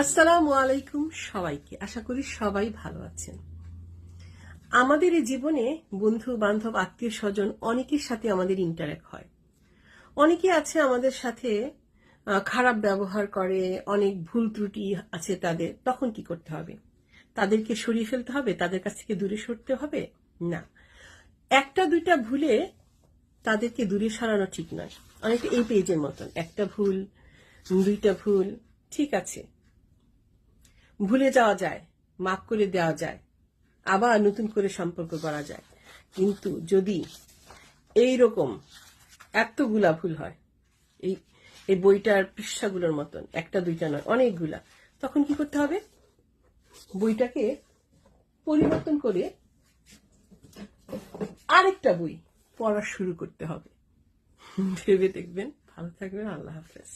আসসালামু আলাইকুম সবাইকে। আশা করি সবাই ভালো আছেন। আমাদের এই জীবনে বন্ধু বান্ধব আত্মীয় স্বজন অনেকের সাথে আমাদের ইন্টারঅ্যাক্ট হয়। অনেকে আছে আমাদের সাথে খারাপ ব্যবহার করে, অনেক ভুল ত্রুটি আছে তাদের। তখন কি করতে হবে? তাদেরকে সরিয়ে ফেলতে হবে? তাদের কাছ থেকে দূরে সরতে হবে? না, একটা দুইটা ভুলে তাদেরকে দূরে সরানো ঠিক নয়। অনেকটা এই পেজের মতন, একটা ভুল, দুইটা ভুল, ঠিক আছে, ভুলে যাওয়া যায়, মাফ করে দেওয়া যায়, আবার নতুন করে সম্পর্ক করা যায়। কিন্তু যদি এই রকম এতগুলা ভুল হয়, এই এই বইটার পৃষ্ঠাগুলোর মতন, একটা দুইটা নয়, অনেকগুলা, তখন কি করতে হবে? বইটাকে পরিবর্তন করে আরেকটা বই পড়া শুরু করতে হবে। ভেবে দেখবেন। ভালো থাকবেন। আল্লাহ হাফেজ।